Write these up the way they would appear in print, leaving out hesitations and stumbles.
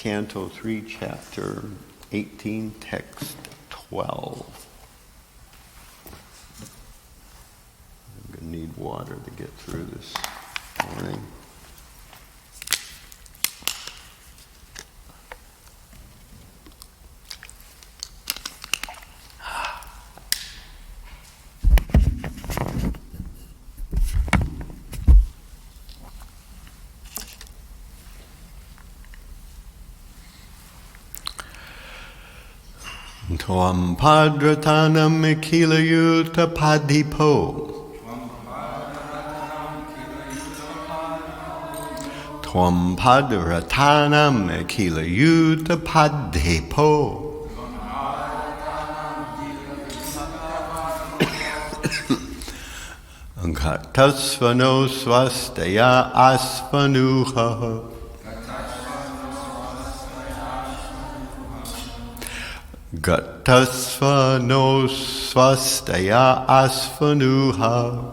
Canto 3, Chapter 18, Text 12. I'm going to need water to get through this morning. Tvam padratanam kilayuta padipo. Tvam padratanam kilayuta padipo. Gatasvano swastaya asvanuha. Gatasvano swastaya asvanuha.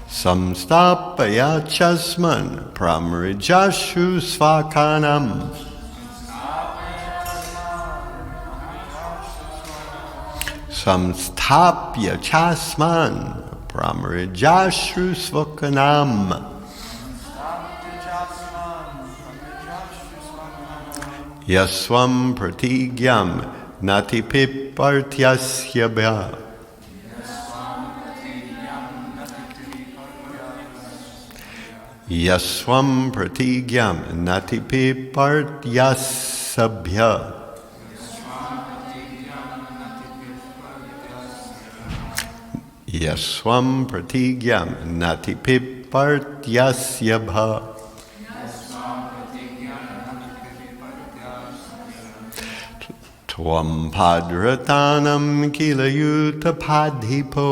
Samstapaya chasman pramrijashu svakanam. Samstapya chasman pramrijashu svakanam. Yaswam pratigyam natipipartyasya bha. Yaswam pratigyam natipipartyasabhya. Yaswam pratigyam natipipartyasya bha. Tvam padratanam kilayuta padhipo.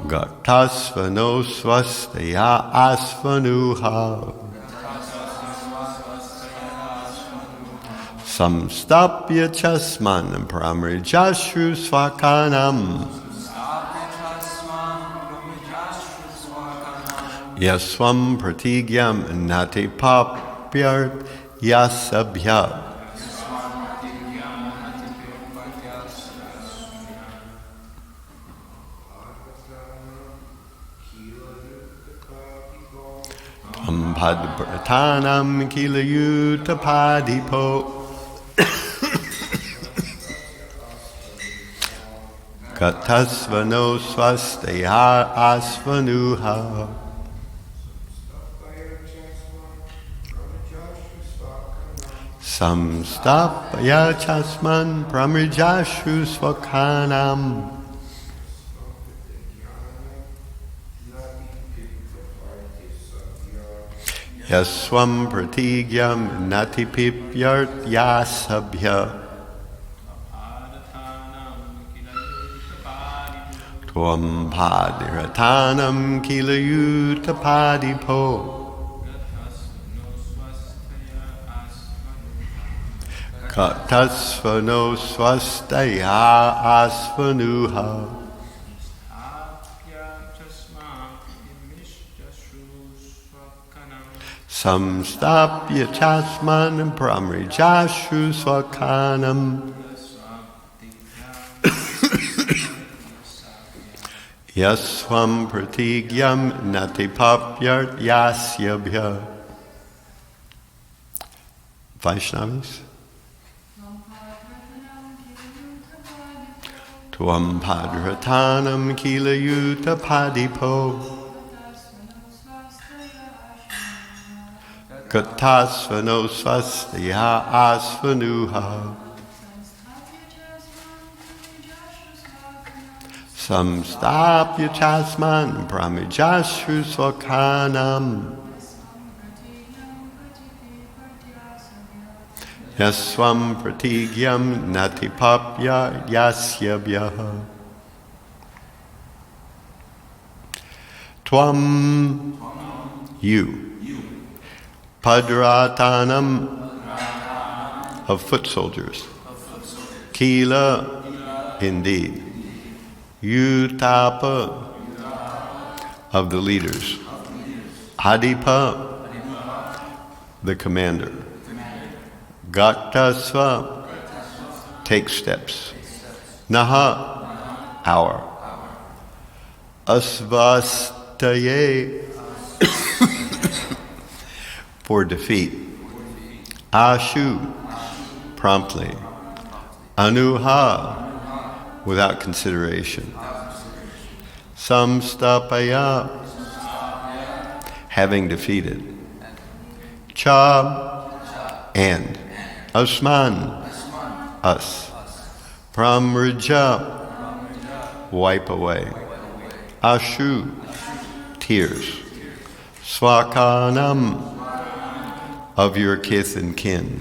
Gatasvano swastaya asvanuha. Samstapya chasman pramrijashu svakanam. Yaswam pratigyam natipapyart yasabhya. Tvam padratanam kilayuta padipo. Gatasvano swastaya asvanuha. Samstapaya chasman pramrijashu svakanam. Yaswam pratigyam natipipyart yasabhya. Tvam padratanam kilayuta padipo. Gatasvano swastaya asvanuha. Samstapya chasman pramrijashu svakanam. Yaswam pratigyam natipapyart yasyabhya. Vaishnavis. Tvam padratanam kilayuta padipo. Gatasvano swastaya asvanuha. Samstapya chasman pramrijashu svakanam. Yaswam pratigyam natipapya yasyabhya. Tvam, you. Padratanam, of foot soldiers. Kila, indeed. Utapa, of the leaders. Adipa, the commander. Gatasva, take steps. Naha, our. Asvastaye, for defeat. Ashu, promptly. Anuha, without consideration. Samstapaya, having defeated. Cha, and. Asman, us. Pramrija, wipe away. Ashu, tears. Swakanam, of your kith and kin.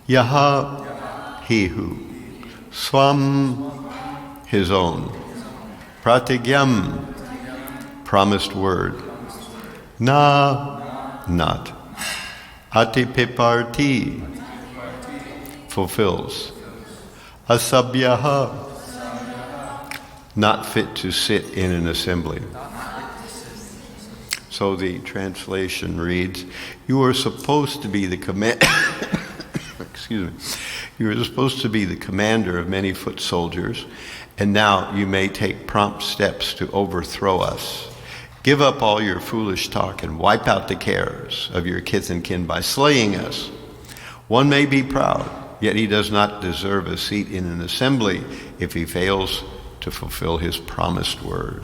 Yaha, he who. Swam, his own. Pratigyam, promised word. Na, not. Atipiparti, fulfills. Asabhyaha, not fit to sit in an assembly. So the translation reads, you are supposed to be the excuse me. You are supposed to be the commander of many foot soldiers, and now you may take prompt steps to overthrow us. Give up all your foolish talk and wipe out the cares of your kith and kin by slaying us. One may be proud, yet he does not deserve a seat in an assembly if he fails to fulfill his promised word.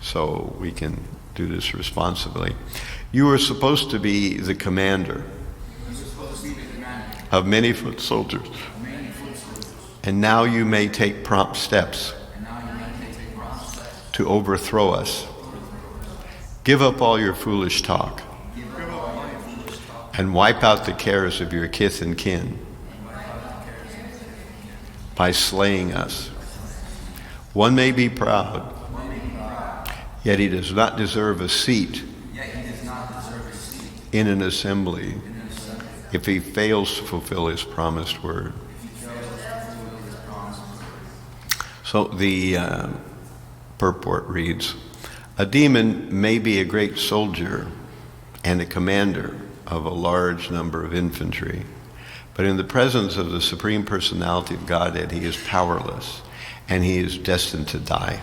So we can do this responsibly. You are supposed to be the commander of many foot soldiers. And now you may take prompt steps to overthrow us. Give up all your foolish talk and wipe out the cares of your kith and kin by slaying us. One may be proud, yet he does not deserve a seat in an assembly if he fails to fulfill his promised word. So the purport reads, a demon may be a great soldier and a commander of a large number of infantry, but in the presence of the Supreme Personality of Godhead, he is powerless and he is destined to die.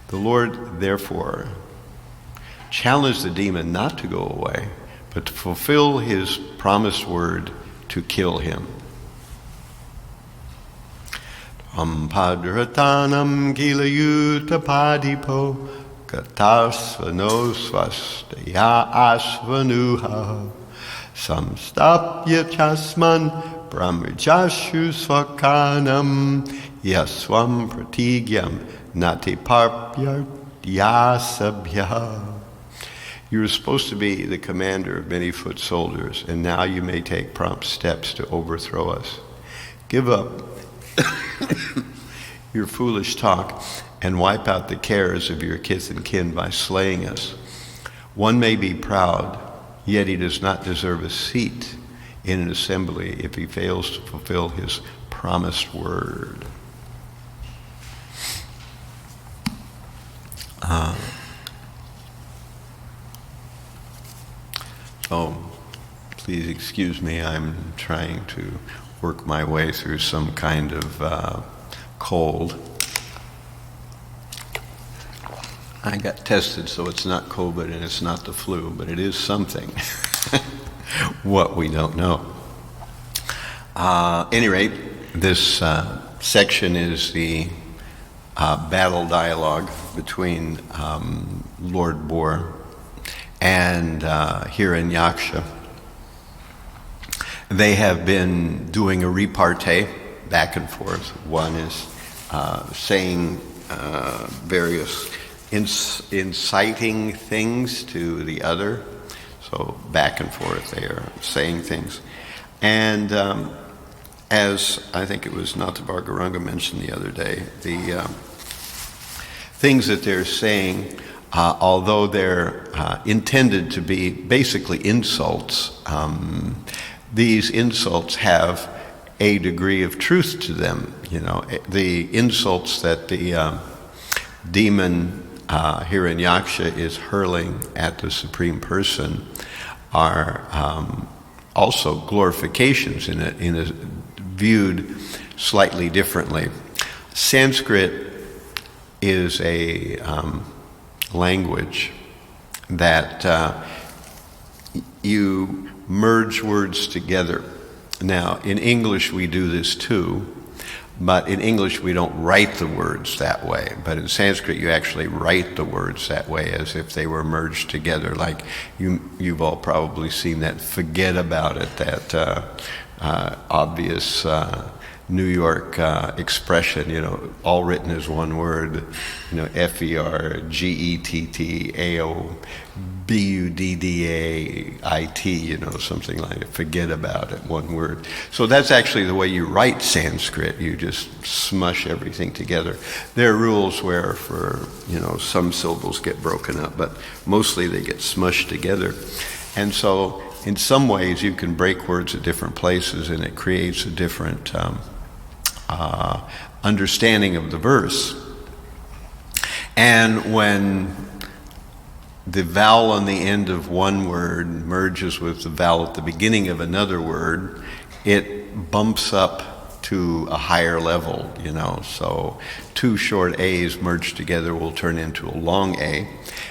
The Lord, therefore, challenged the demon not to go away, but to fulfill his promised word to kill him. Padratanam gilayuta padipo katasvano swastaya asvanuha samstapya chasman brahmajashu swakanam yaswam pratigyam natiparpya yasabhya. You were supposed to be the commander of many foot soldiers, and now you may take prompt steps to overthrow us. Give up your foolish talk and wipe out the cares of your kith and kin by slaying us. One may be proud, yet he does not deserve a seat in an assembly if he fails to fulfill his promised word. Please excuse me, I'm trying to work my way through some kind of cold. I got tested, so it's not COVID and it's not the flu, but it is something. What we don't know. Any rate, this section is the battle dialogue between Lord Boar and Hiraṇyākṣa. They have been doing a repartee back and forth. One is saying various inciting things to the other. So back and forth they are saying things. And as I think it was Natavāgaranga mentioned the other day, the things that they're saying, although they're intended to be basically insults, these insults have a degree of truth to them. You know, the insults that the demon Hiraṇyākṣa is hurling at the Supreme Person are also glorifications in a viewed slightly differently. Sanskrit is a language that you merge words together. Now, in English we do this too, but in English we don't write the words that way. But in Sanskrit you actually write the words that way, as if they were merged together. Like you've all probably seen that "forget about it," that obvious New York expression, all written as one word, FERGETTABUDDAIT, something like it, forget about it, one word. So that's actually the way you write Sanskrit. You just smush everything together. There are rules where some syllables get broken up, but mostly they get smushed together. And so in some ways you can break words at different places and it creates a different understanding of the verse. And when the vowel on the end of one word merges with the vowel at the beginning of another word, it bumps up to a higher level, So two short A's merged together will turn into a long A.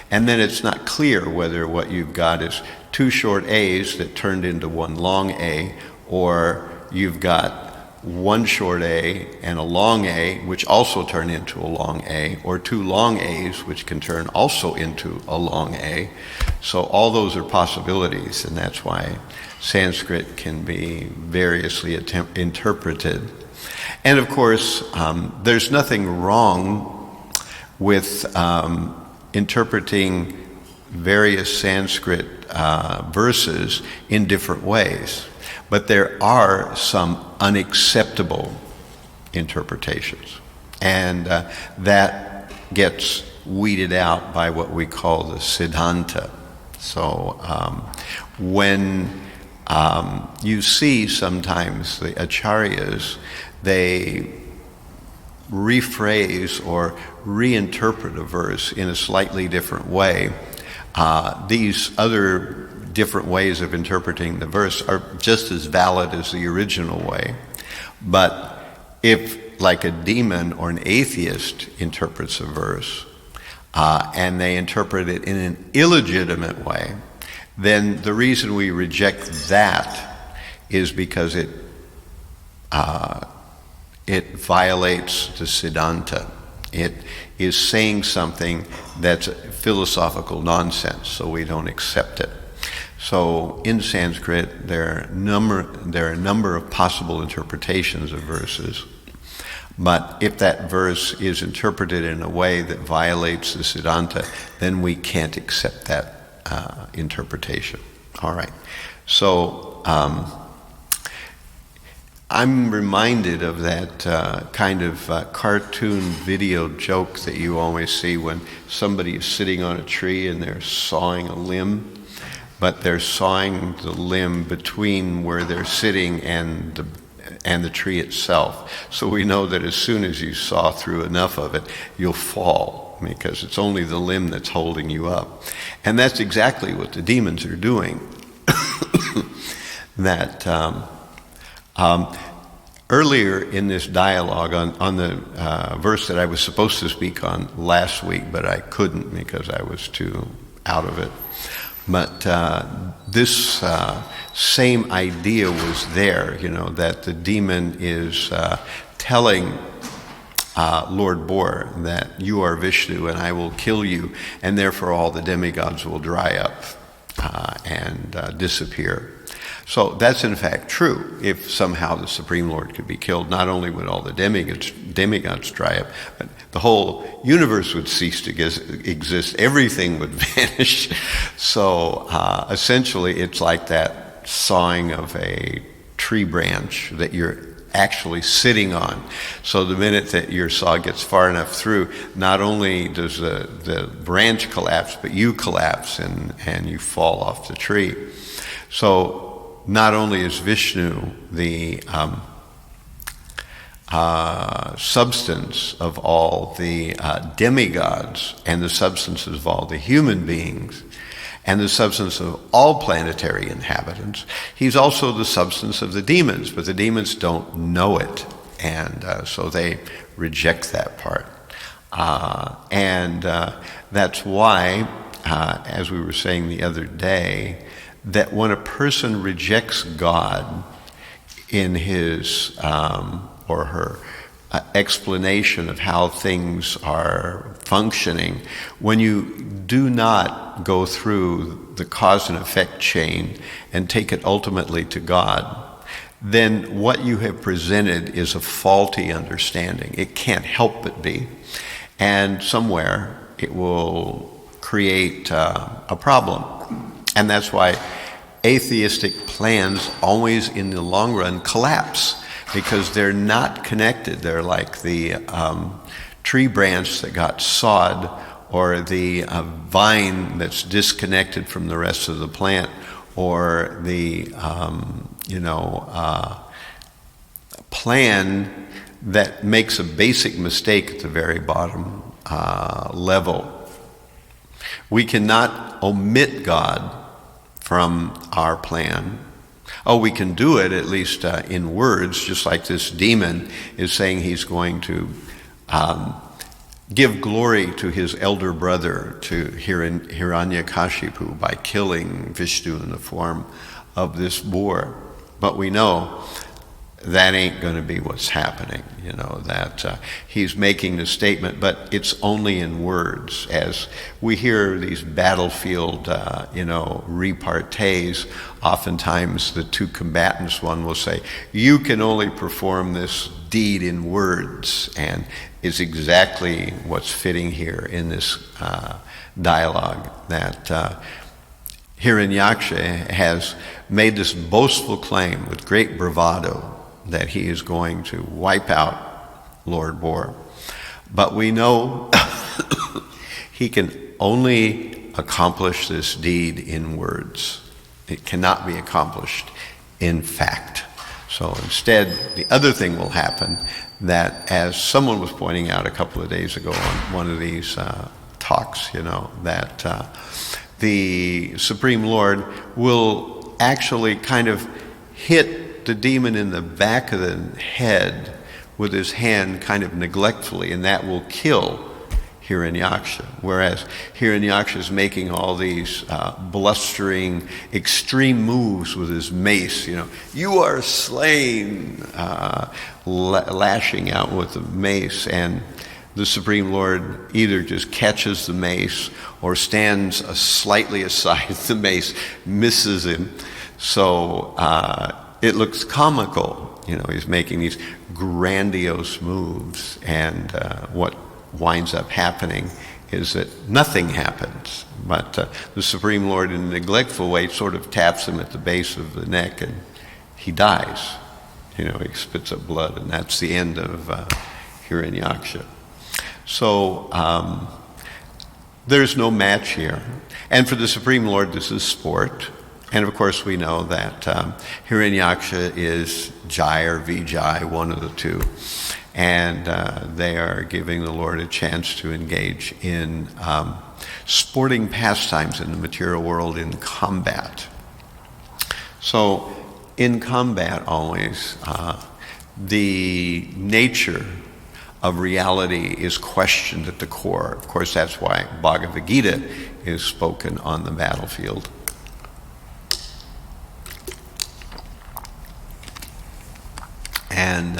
And then it's not clear whether what you've got is two short A's that turned into one long A, or you've got one short A and a long A, which also turn into a long A, or two long A's, which can turn also into a long A. So all those are possibilities, and that's why Sanskrit can be variously interpreted. And of course, there's nothing wrong with interpreting various Sanskrit verses in different ways. But there are some unacceptable interpretations. And that gets weeded out by what we call the Siddhanta. So when you see sometimes the acharyas, they rephrase or reinterpret a verse in a slightly different way. These other different ways of interpreting the verse are just as valid as the original way. But if, like a demon or an atheist interprets a verse, and they interpret it in an illegitimate way, then the reason we reject that is because it violates the Siddhanta. It is saying something that's philosophical nonsense, so we don't accept it. So in Sanskrit, there are a number of possible interpretations of verses. But if that verse is interpreted in a way that violates the Siddhanta, then we can't accept that interpretation. All right. So I'm reminded of that kind of cartoon video joke that you always see when somebody is sitting on a tree and they're sawing a limb, but they're sawing the limb between where they're sitting and the tree itself. So we know that as soon as you saw through enough of it, you'll fall, because it's only the limb that's holding you up. And that's exactly what the demons are doing. That earlier in this dialogue on the verse that I was supposed to speak on last week, but I couldn't because I was too out of it. But this same idea was there, that the demon is telling Lord Boar that you are Viṣṇu and I will kill you, and therefore all the demigods will dry up and disappear. So that's in fact true. If somehow the Supreme Lord could be killed, not only would all the demigods dry up, but the whole universe would cease to exist. Everything would vanish. So essentially it's like that sawing of a tree branch that you're actually sitting on. So the minute that your saw gets far enough through, not only does the branch collapse, but you collapse and you fall off the tree. So not only is Viṣṇu the substance of all the demigods and the substances of all the human beings and the substance of all planetary inhabitants. He's also the substance of the demons, but the demons don't know it, and so they reject that part. And that's why, as we were saying the other day, that when a person rejects God in his or her explanation of how things are functioning, when you do not go through the cause and effect chain and take it ultimately to God, then what you have presented is a faulty understanding. It can't help but be. And somewhere it will create a problem. And that's why atheistic plans always in the long run collapse, because they're not connected. They're like the tree branch that got sawed, or the vine that's disconnected from the rest of the plant, or the plan that makes a basic mistake at the very bottom level. We cannot omit God from our plan. Oh, we can do it, at least in words, just like this demon is saying he's going to give glory to his elder brother, to Hiraṇyākṣa, by killing Viṣṇu in the form of this boar. But we know that ain't going to be what's happening, that he's making the statement, but it's only in words. As we hear these battlefield, repartees, oftentimes the two combatants, one will say, you can only perform this deed in words, and is exactly what's fitting here in this dialogue, that Hiraṇyākṣa has made this boastful claim with great bravado that he is going to wipe out Lord Boar. But we know he can only accomplish this deed in words. It cannot be accomplished in fact. So instead, the other thing will happen, that as someone was pointing out a couple of days ago on one of these talks, that the Supreme Lord will actually kind of hit the demon in the back of the head with his hand kind of neglectfully, and that will kill Hiraṇyākṣa. Whereas Hiraṇyākṣa is making all these blustering, extreme moves with his mace. You are slain, lashing out with the mace, and the Supreme Lord either just catches the mace or stands slightly aside. The mace misses him. So it looks comical. He's making these grandiose moves, and what winds up happening is that nothing happens. But the Supreme Lord, in a neglectful way, sort of taps him at the base of the neck, and he dies. He spits up blood, and that's the end of Hiraṇyākṣa. So there's no match here. And for the Supreme Lord, this is sport. And of course, we know that Hiraṇyākṣa is Jai or Vijay, one of the two. And they are giving the Lord a chance to engage in sporting pastimes in the material world, in combat. So in combat always, the nature of reality is questioned at the core. Of course, that's why Bhagavad Gita is spoken on the battlefield. And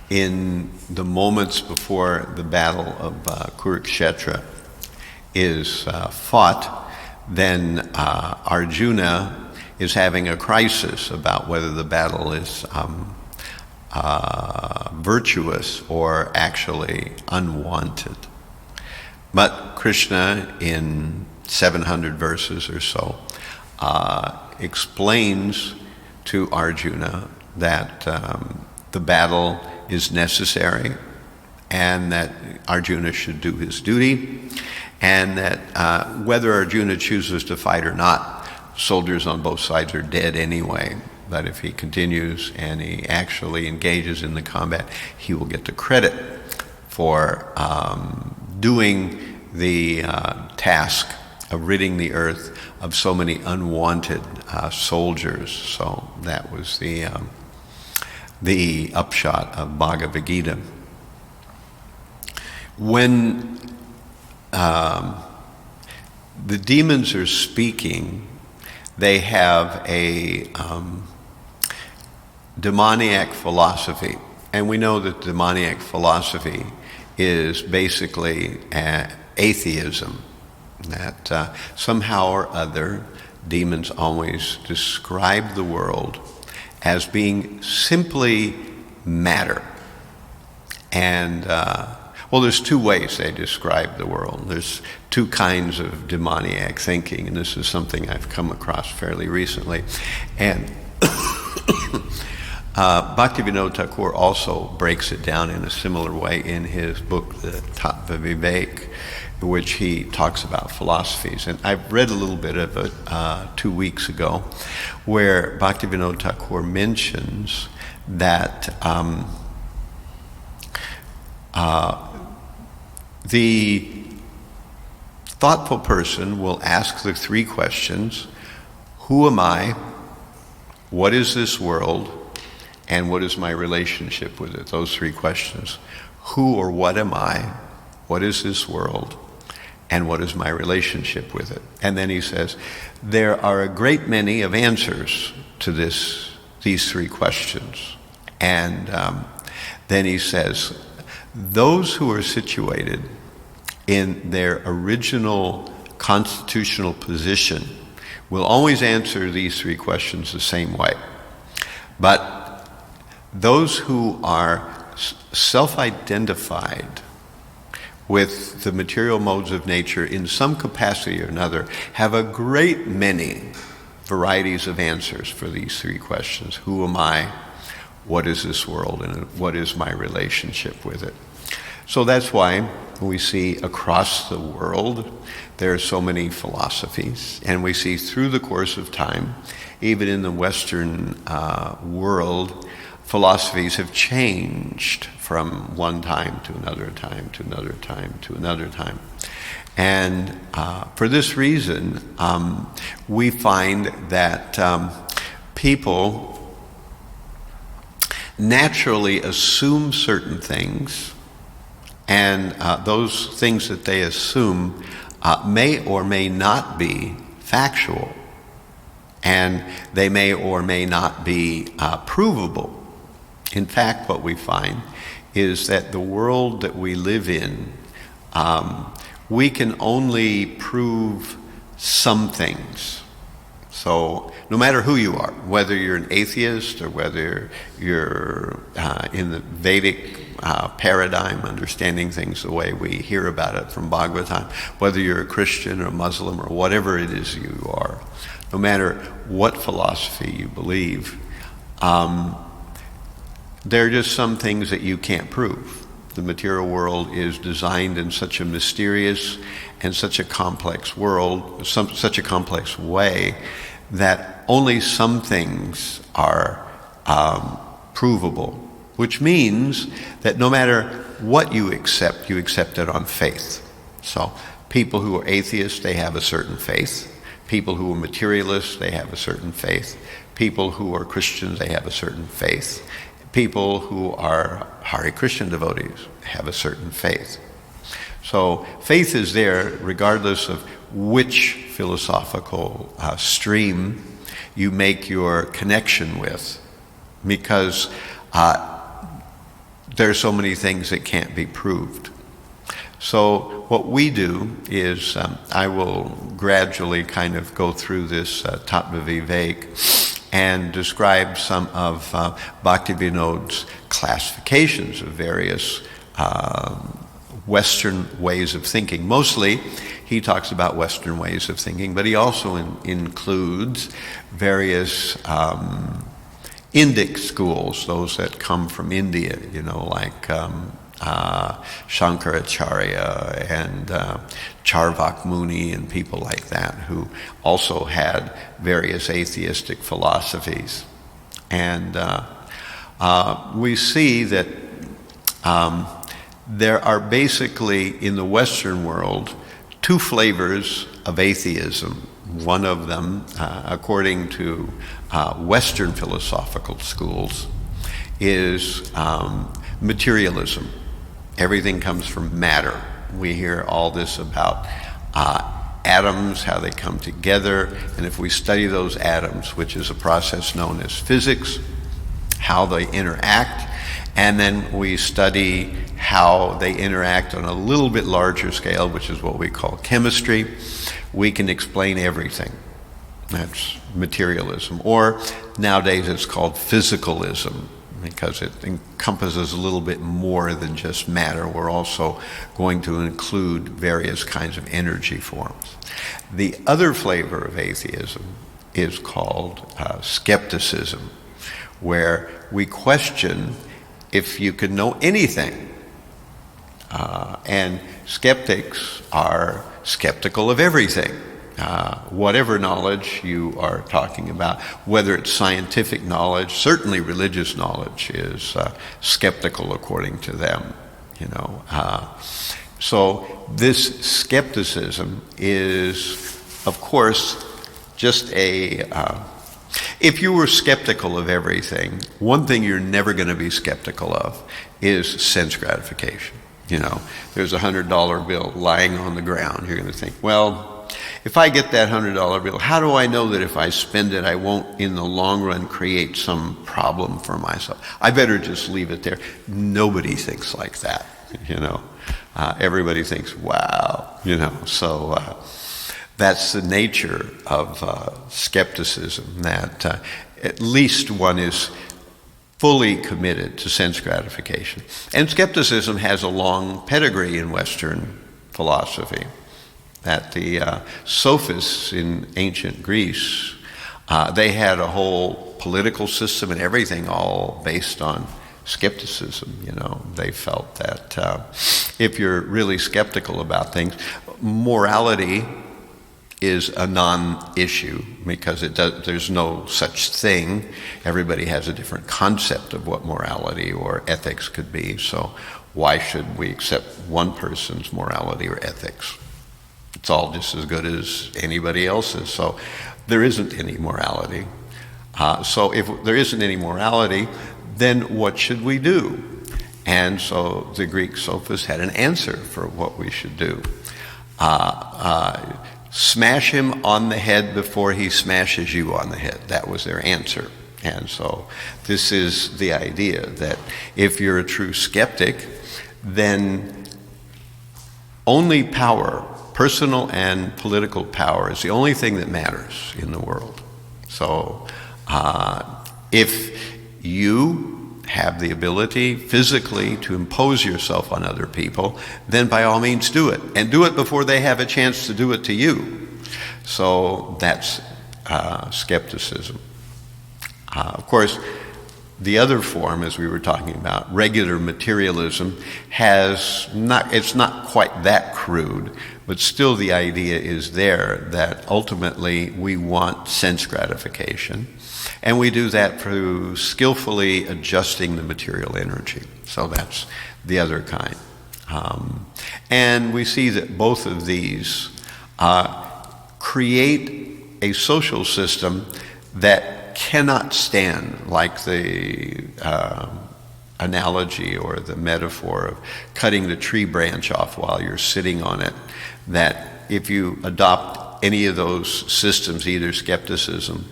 in the moments before the battle of Kurukshetra is fought, then Arjuna is having a crisis about whether the battle is virtuous or actually unwanted. But Krishna, in 700 verses or so, explains to Arjuna that the battle is necessary, and that Arjuna should do his duty, and that whether Arjuna chooses to fight or not, soldiers on both sides are dead anyway. But if he continues and he actually engages in the combat, he will get the credit for doing the task of ridding the earth of so many unwanted soldiers. So that was the upshot of Bhagavad Gita. When the demons are speaking, they have a demoniac philosophy. And we know that demoniac philosophy is basically atheism, that somehow or other demons always describe the world as being simply matter. And well, there's two ways they describe the world. There's two kinds of demoniac thinking, and this is something I've come across fairly recently. And Bhaktivinoda Thakur also breaks it down in a similar way in his book, the Tattva Vivek, in which he talks about philosophies. And I've read a little bit of it 2 weeks ago, where Bhaktivinoda Thakur mentions that the thoughtful person will ask the three questions: who am I? What is this world? And what is my relationship with it? Those three questions. Who or what am I? What is this world? And what is my relationship with it? And then he says, there are a great many of answers to these three questions. And then he says, those who are situated in their original constitutional position will always answer these three questions the same way. But those who are self-identified with the material modes of nature in some capacity or another have a great many varieties of answers for these three questions. Who am I? What is this world? And what is my relationship with it? So that's why we see across the world there are so many philosophies, and we see through the course of time, even in the Western world, philosophies have changed from one time to another time to another time to another time. And for this reason, we find that people naturally assume certain things, and those things that they assume may or may not be factual, and they may or may not be provable. In fact, what we find is that the world that we live in, we can only prove some things. So no matter who you are, whether you're an atheist or whether you're in the Vedic paradigm, understanding things the way we hear about it from Bhagavatam, whether you're a Christian or Muslim or whatever it is you are, no matter what philosophy you believe, there are just some things that you can't prove. The material world is designed in such a mysterious and such a complex world, such a complex way, that only some things are provable, which means that no matter what you accept it on faith. So people who are atheists, they have a certain faith. People who are materialists, they have a certain faith. People who are Christians, they have a certain faith. People who are Hare Krishna devotees have a certain faith. So faith is there regardless of which philosophical stream you make your connection with, because there are so many things that can't be proved. So what we do is, I will gradually kind of go through this Tattva Vivek and describe some of Bhaktivinoda's classifications of various Western ways of thinking. Mostly, he talks about Western ways of thinking, but he also includes various Indic schools, those that come from India, like Shankaracharya and Charvak Muni and people like that, who also had various atheistic philosophies. And we see that there are basically, in the Western world, two flavors of atheism. One of them, according to Western philosophical schools, is materialism. Everything comes from matter. We hear all this about atoms, how they come together, and if we study those atoms, which is a process known as physics, how they interact, and then we study how they interact on a little bit larger scale, which is what we call chemistry, we can explain everything. That's materialism. Or nowadays it's called physicalism, because it encompasses a little bit more than just matter. We're also going to include various kinds of energy forms. The other flavor of atheism is called skepticism, where we question if you can know anything. And skeptics are skeptical of everything. Whatever knowledge you are talking about, whether it's scientific knowledge, certainly religious knowledge is skeptical according to them, you know. So this skepticism is, of course, just if you were skeptical of everything, one thing you're never going to be skeptical of is sense gratification. You know, there's a $100 bill lying on the ground. You're going to think, well, if I get that $100 bill, how do I know that if I spend it, I won't, in the long run, create some problem for myself? I better just leave it there. Nobody thinks like that, you know. Everybody thinks, wow, you know. So that's the nature of skepticism, that at least one is fully committed to sense gratification. And skepticism has a long pedigree in Western philosophy. That the sophists in ancient Greece, they had a whole political system and everything all based on skepticism. You know, they felt that if you're really skeptical about things, morality is a non-issue, because there's no such thing. Everybody has a different concept of what morality or ethics could be, so why should we accept one person's morality or ethics? It's all just as good as anybody else's, so there isn't any morality. So if there isn't any morality, then what should we do? And so the Greek sophists had an answer for what we should do. Smash him on the head before he smashes you on the head. That was their answer. And so this is the idea that if you're a true skeptic, then only power, personal and political power, is the only thing that matters in the world. So if you have the ability physically to impose yourself on other people, then by all means do it. And do it before they have a chance to do it to you. So that's skepticism. Of course, the other form, as we were talking about, regular materialism, it's not quite that crude, but still the idea is there that ultimately we want sense gratification. And we do that through skillfully adjusting the material energy. So that's the other kind. And we see that both of these create a social system that cannot stand, like the analogy or the metaphor of cutting the tree branch off while you're sitting on it, that if you adopt any of those systems, either skepticism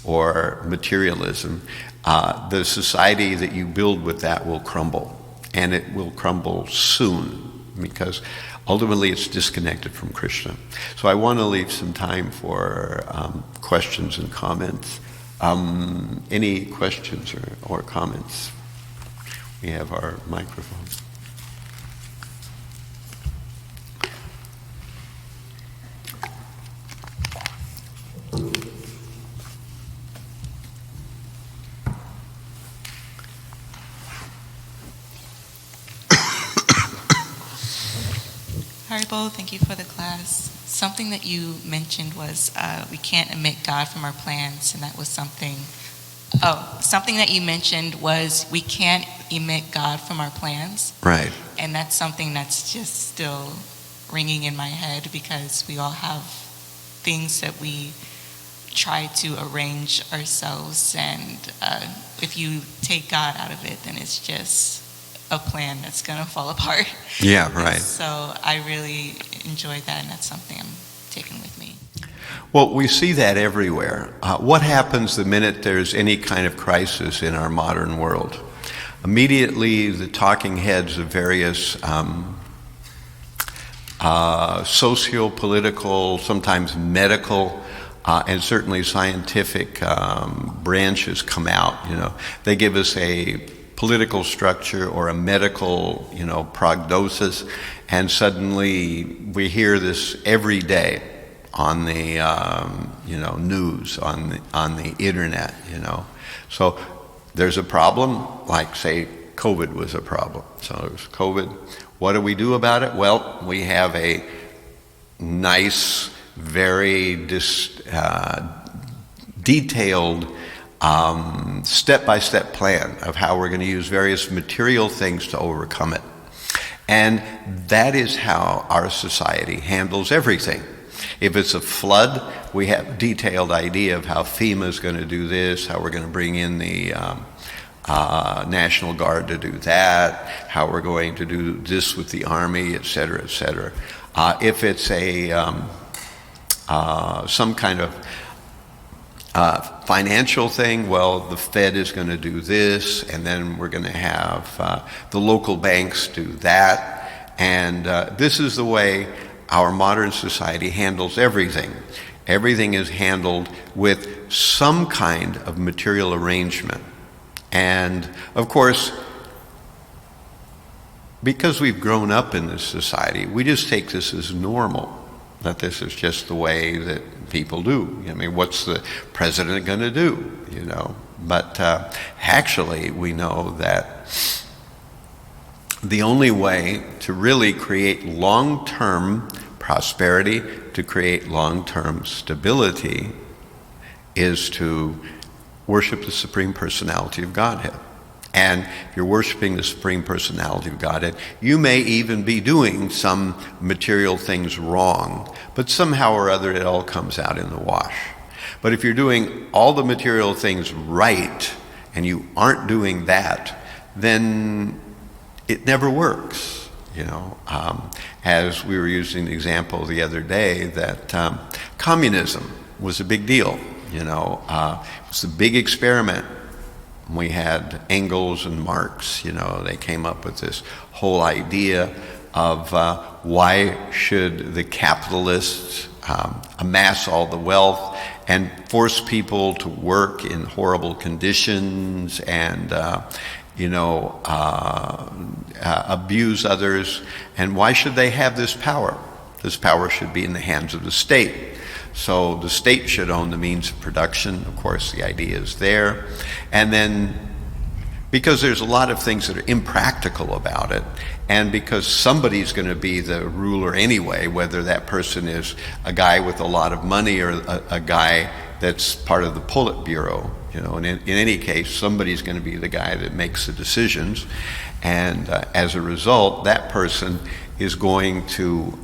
or materialism, the society that you build with that will crumble, and it will crumble soon, because ultimately it's disconnected from Krishna. So I want to leave some time for questions and comments. Any questions or comments? We have our microphone. Haribo, thank you for the class. Something that you mentioned was we can't omit God from our plans, and that was something Oh, something that you mentioned was we can't omit God from our plans. Right. And that's something that's just still ringing in my head because we all have things that we try to arrange ourselves. And if you take God out of it, then it's just a plan that's going to fall apart. Yeah, right. So I really enjoyed that, and that's something I'm taking with me. Well, we see that everywhere. What happens the minute there's any kind of crisis in our modern world? Immediately, the talking heads of various socio-political, sometimes medical, and certainly scientific branches come out. They give us a political structure or a medical, prognosis, and suddenly we hear this every day on the news, on the internet. So there's a problem, like say COVID was a problem. So there's COVID. What do we do about it? Well, we have a nice, very detailed step-by-step plan of how we're going to use various material things to overcome it. And that is how our society handles everything. If it's a flood, we have a detailed idea of how FEMA is going to do this, how we're going to bring in the National Guard to do that, how we're going to do this with the Army, et cetera, et cetera. If it's some kind of financial thing, well, the Fed is going to do this, and then we're going to have the local banks do that. And this is the way our modern society handles everything. Everything is handled with some kind of material arrangement. And of course, because we've grown up in this society, we just take this as normal, that this is just the way that people do. I mean, what's the president going to do, But actually, we know that the only way to really create long-term prosperity, to create long-term stability, is to worship the Supreme Personality of Godhead. And if you're worshiping the Supreme Personality of Godhead, you may even be doing some material things wrong, but somehow or other it all comes out in the wash. But if you're doing all the material things right, and you aren't doing that, then it never works. As we were using the example the other day that communism was a big deal. It was a big experiment. We had Engels and Marx, they came up with this whole idea of why should the capitalists amass all the wealth and force people to work in horrible conditions and abuse others, and why should they have this power? This power should be in the hands of the state. So the state should own the means of production. Of course, the idea is there. And then, because there's a lot of things that are impractical about it, and because somebody's going to be the ruler anyway, whether that person is a guy with a lot of money or a guy that's part of the Politburo, and in any case, somebody's going to be the guy that makes the decisions. And as a result, that person is going to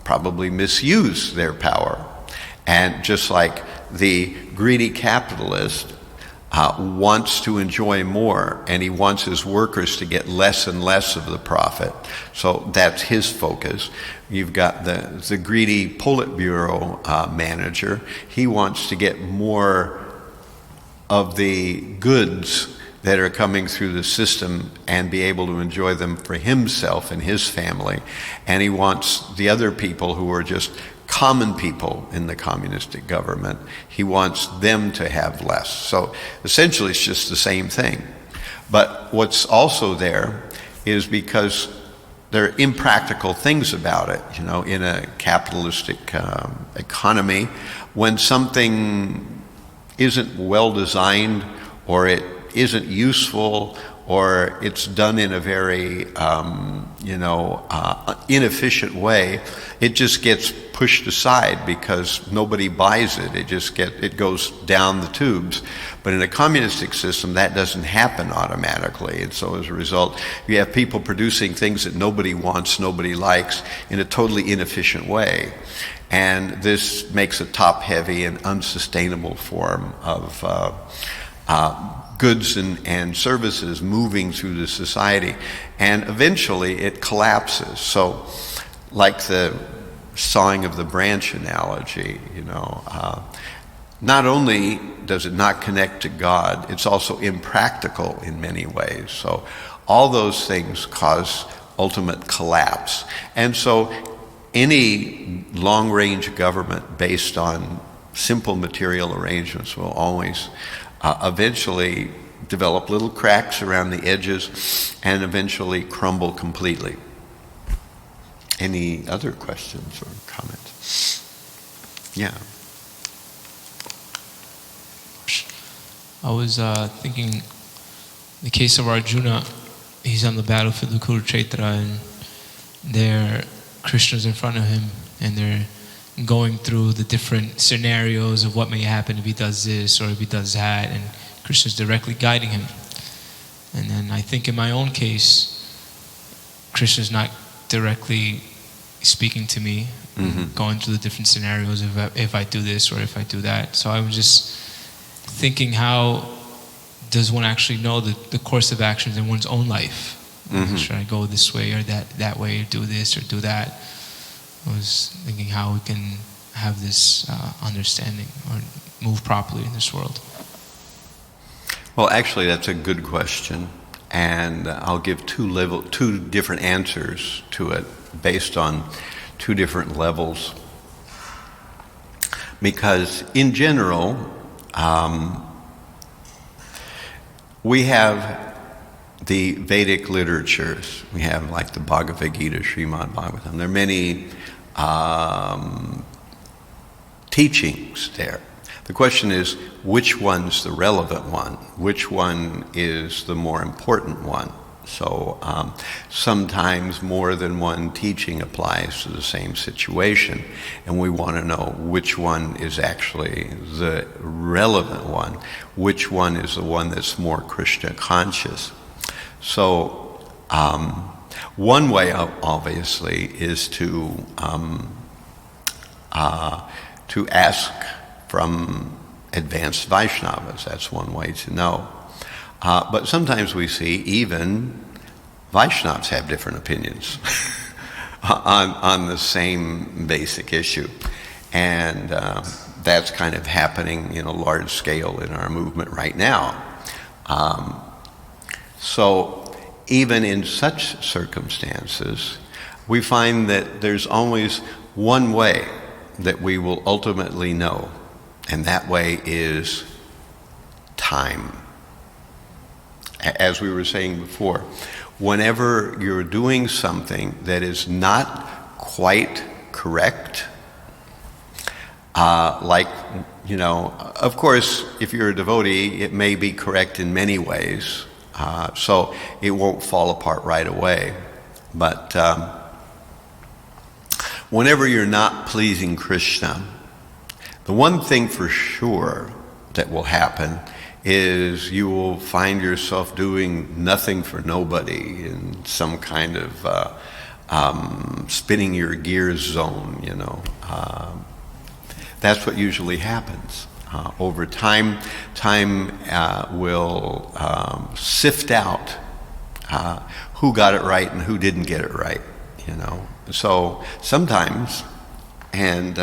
probably misuse their power. And just like the greedy capitalist wants to enjoy more, and he wants his workers to get less and less of the profit, so that's his focus. You've got the greedy Politburo manager. He wants to get more of the goods that are coming through the system and be able to enjoy them for himself and his family. And he wants the other people who are just common people in the communistic government, he wants them to have less. So essentially it's just the same thing. But what's also there is because there are impractical things about it, in a capitalistic economy, when something isn't well designed, or it isn't useful, or it's done in a very, inefficient way, it just gets pushed aside because nobody buys it. It goes down the tubes. But in a communistic system, that doesn't happen automatically. And so as a result, you have people producing things that nobody wants, nobody likes, in a totally inefficient way. And this makes a top-heavy and unsustainable form of goods and services moving through the society. And eventually it collapses. So like the sawing of the branch analogy, not only does it not connect to God, it's also impractical in many ways. So all those things cause ultimate collapse. And so any long-range government based on simple material arrangements will always eventually develop little cracks around the edges and eventually crumble completely. Any other questions or comments? Yeah. I was thinking, the case of Arjuna, he's on the battlefield of Kurukshetra, and there are Krishna's in front of him, and they're going through the different scenarios of what may happen if he does this or if he does that, and Krishna's directly guiding him. And then I think in my own case, Krishna's not directly speaking to me, going through the different scenarios if I do this or if I do that. So I was just thinking, how does one actually know the course of actions in one's own life? Should I go this way or that way, or do this or do that? I was thinking how we can have this understanding or move properly in this world. Well, actually, that's a good question, and I'll give two different answers to it based on two different levels. Because in general, we have the Vedic literatures. We have like the Bhagavad Gita, Srimad Bhagavatam. There are many teachings there. The question is, which one's the relevant one? Which one is the more important one? So sometimes more than one teaching applies to the same situation, and we want to know which one is actually the relevant one, which one is the one that's more Krishna conscious. So one way, obviously, is to ask from advanced Vaishnavas. That's one way to know. But sometimes we see even Vaishnavas have different opinions on the same basic issue. And that's kind of happening in a large scale in our movement right now. So even in such circumstances, we find that there's always one way that we will ultimately know, and that way is time. As we were saying before, whenever you're doing something that is not quite correct, of course, if you're a devotee, it may be correct in many ways, so it won't fall apart right away. But whenever you're not pleasing Krishna, the one thing for sure that will happen is you will find yourself doing nothing for nobody in some kind of spinning your gears zone, That's what usually happens. Over time will sift out who got it right and who didn't get it right, So sometimes, and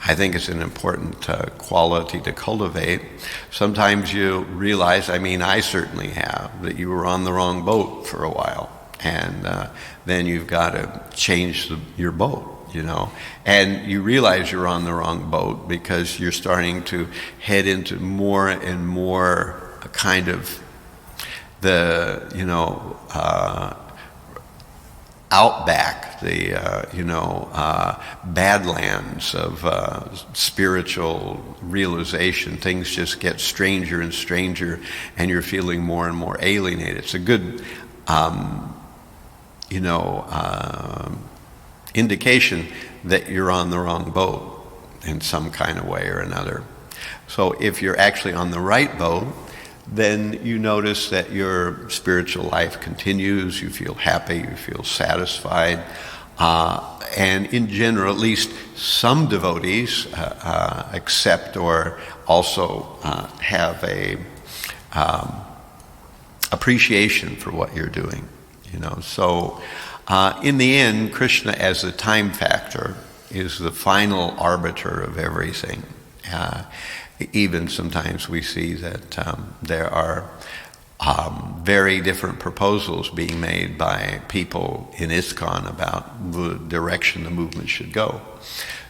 I think it's an important quality to cultivate, sometimes you realize, I certainly have, that you were on the wrong boat for a while, and then you've got to change your boat. And you realize you're on the wrong boat because you're starting to head into more and more a kind of outback, the badlands of spiritual realization. Things just get stranger and stranger, and you're feeling more and more alienated. It's a good, indication that you're on the wrong boat in some kind of way or another. So if you're actually on the right boat, then you notice that your spiritual life continues, you feel happy, you feel satisfied, and in general, at least some devotees accept or also have a appreciation for what you're doing. So in the end, Krishna as a time factor is the final arbiter of everything. Even sometimes we see that there are very different proposals being made by people in ISKCON about the direction the movement should go.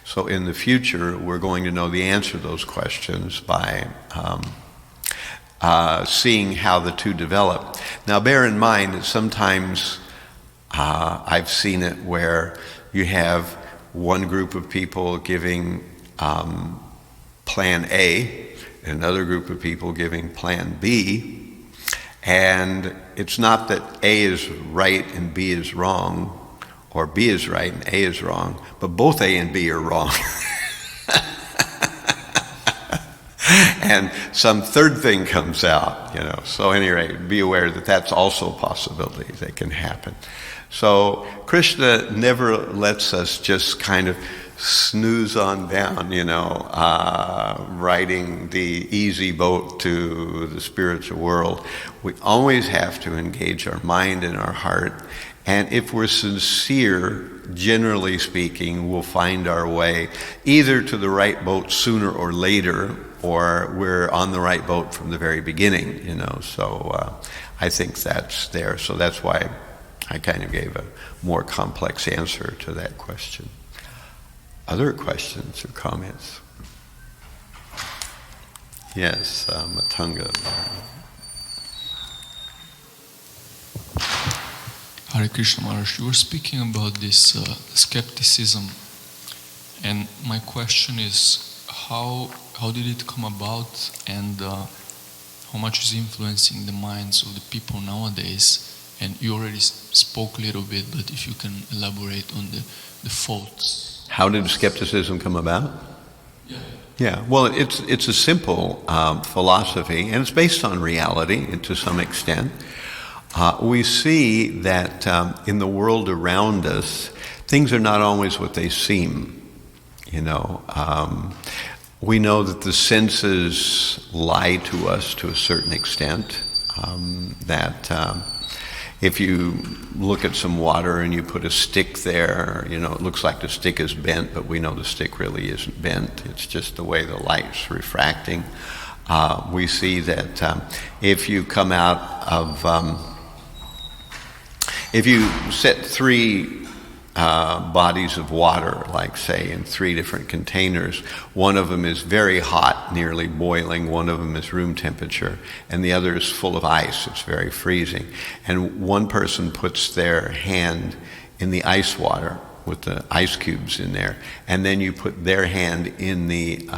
So in the future, we're going to know the answer to those questions by seeing how the two develop. Now bear in mind that sometimes I've seen it where you have one group of people giving Plan A, another group of people giving Plan B, and it's not that A is right and B is wrong, or B is right and A is wrong, but both A and B are wrong. And some third thing comes out, So anyway, be aware that that's also a possibility that can happen. So Krishna never lets us just kind of snooze on down, riding the easy boat to the spiritual world. We always have to engage our mind and our heart. And if we're sincere, generally speaking, we'll find our way either to the right boat sooner or later, or we're on the right boat from the very beginning, So I think that's there. So that's why I kind of gave a more complex answer to that question. Other questions or comments? Yes, Matanga. Hare Krishna Maharaj, you were speaking about this skepticism, and my question is how did it come about, and how much is influencing the minds of the people nowadays? And you already spoke a little bit, but if you can elaborate on the faults. How did skepticism come about? Yeah. Well, it's a simple philosophy, and it's based on reality to some extent. We see that in the world around us, things are not always what they seem. We know that the senses lie to us to a certain extent. If you look at some water and you put a stick there, it looks like the stick is bent, but we know the stick really isn't bent. It's just the way the light's refracting. We see that if you come out of, if you set three bodies of water, like say in three different containers, one of them is very hot, nearly boiling, one of them is room temperature, and the other is full of ice, it's very freezing. And one person puts their hand in the ice water with the ice cubes in there, and then you put their hand in the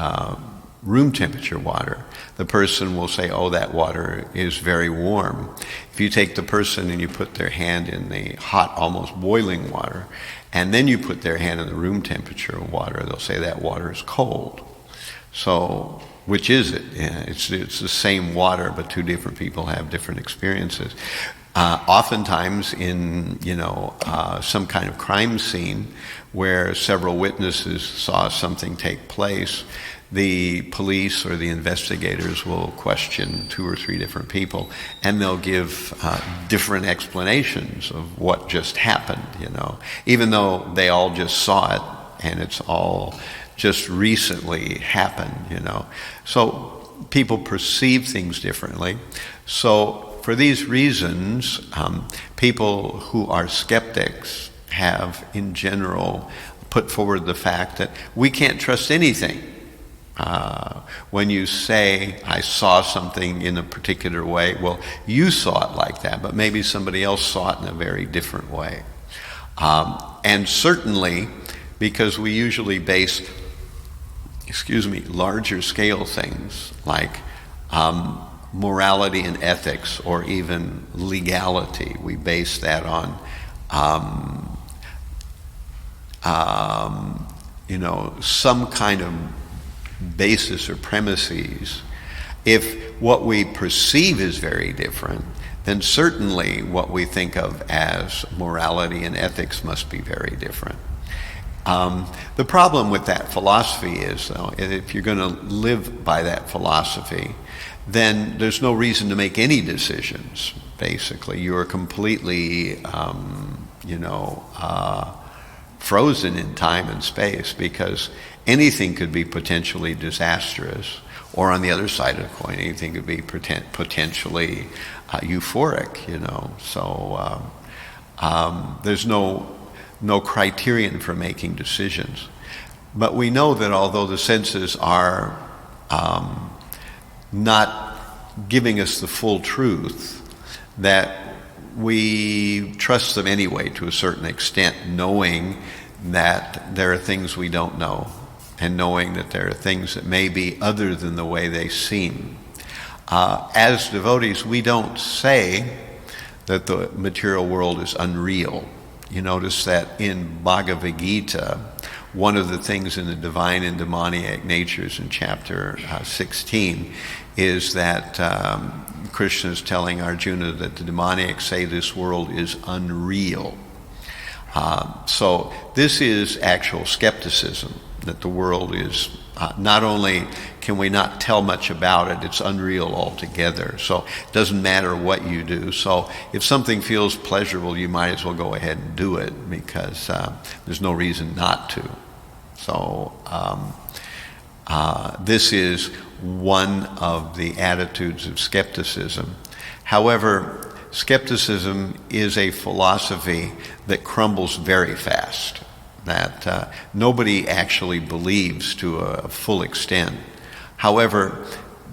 room temperature water. The person will say, oh, that water is very warm. If you take the person and you put their hand in the hot, almost boiling water, and then you put their hand in the room temperature water, they'll say that water is cold. So, which is it? Yeah, it's the same water, but two different people have different experiences. Oftentimes in, some kind of crime scene where several witnesses saw something take place, the police or the investigators will question two or three different people, and they'll give different explanations of what just happened, even though they all just saw it and it's all just recently happened, So people perceive things differently. So for these reasons, people who are skeptics have in general put forward the fact that we can't trust anything. When you say, I saw something in a particular way, well, you saw it like that, but maybe somebody else saw it in a very different way. And certainly, because we usually base, larger scale things like morality and ethics, or even legality, we base that on some kind of basis or premises. If what we perceive is very different, then certainly what we think of as morality and ethics must be very different. The problem with that philosophy is, though, if you're going to live by that philosophy, then there's no reason to make any decisions, basically. You are completely, frozen in time and space, because anything could be potentially disastrous, or on the other side of the coin, anything could be potentially euphoric, So there's no criterion for making decisions. But we know that although the senses are not giving us the full truth, that we trust them anyway to a certain extent, knowing that there are things we don't know, and knowing that there are things that may be other than the way they seem. As devotees, we don't say that the material world is unreal. You notice that in Bhagavad Gita, one of the things in the divine and demoniac natures in chapter 16 is that Krishna is telling Arjuna that the demoniacs say this world is unreal. So this is actual skepticism, that the world is not only can we not tell much about it, it's unreal altogether. So it doesn't matter what you do. So if something feels pleasurable, you might as well go ahead and do it, because there's no reason not to. So this is one of the attitudes of skepticism. However, skepticism is a philosophy that crumbles very fast, that nobody actually believes to a full extent. However,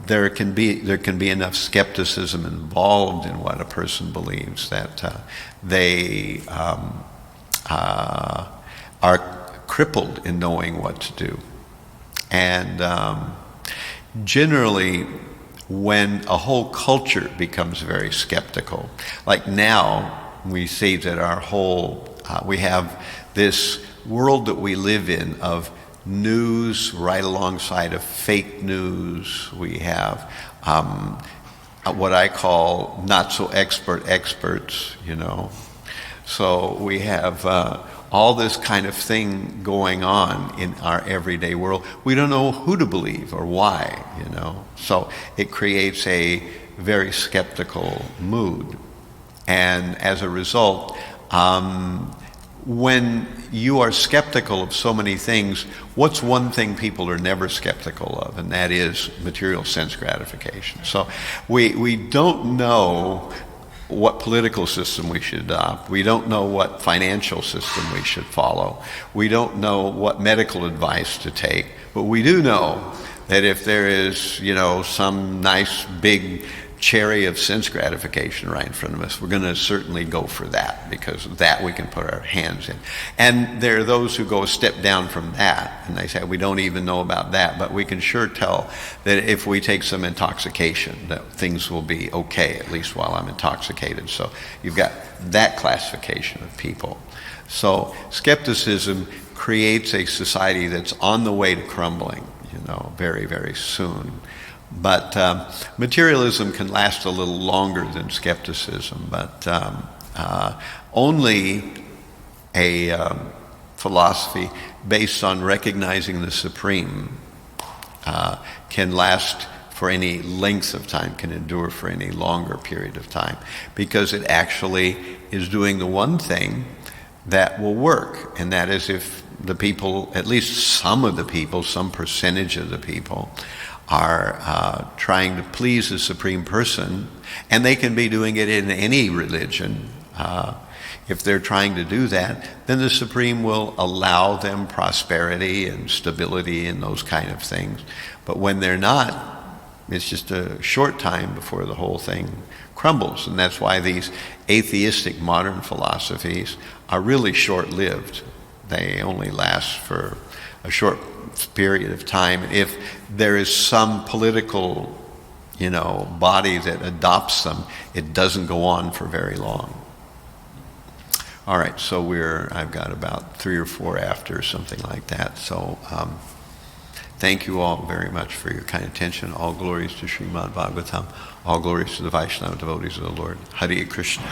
there can be enough skepticism involved in what a person believes that they are crippled in knowing what to do. And generally, when a whole culture becomes very skeptical, like now we see that our whole, we have this world that we live in of news right alongside of fake news. We have what I call not so expert experts, So we have all this kind of thing going on in our everyday world. We don't know who to believe or why, So it creates a very skeptical mood. And as a result, when you are skeptical of so many things, what's one thing people are never skeptical of? And that is material sense gratification. So we don't know what political system we should adopt. We don't know what financial system we should follow. We don't know what medical advice to take. But we do know that if there is, some nice big cherry of sense gratification right in front of us, we're going to certainly go for that, because that we can put our hands in. And there are those who go a step down from that, and they say, we don't even know about that, but we can sure tell that if we take some intoxication, that things will be okay, at least while I'm intoxicated. So you've got that classification of people. So skepticism creates a society that's on the way to crumbling, very, very soon. But materialism can last a little longer than skepticism, but only a philosophy based on recognizing the Supreme can last for any length of time, can endure for any longer period of time, because it actually is doing the one thing that will work, and that is if the people, at least some of the people, some percentage of the people, are trying to please the Supreme Person, and they can be doing it in any religion. If they're trying to do that, then the Supreme will allow them prosperity and stability and those kind of things. But when they're not It's just a short time before the whole thing crumbles. And that's why these atheistic modern philosophies are really short-lived. They only last for a short period of time. If there is some political, body that adopts them, it doesn't go on for very long. All right, so I've got about 3 or 4 after, something like that. So thank you all very much for your kind attention. All glories to Srimad Bhagavatam. All glories to the Vaishnava devotees of the Lord. Hare Krishna.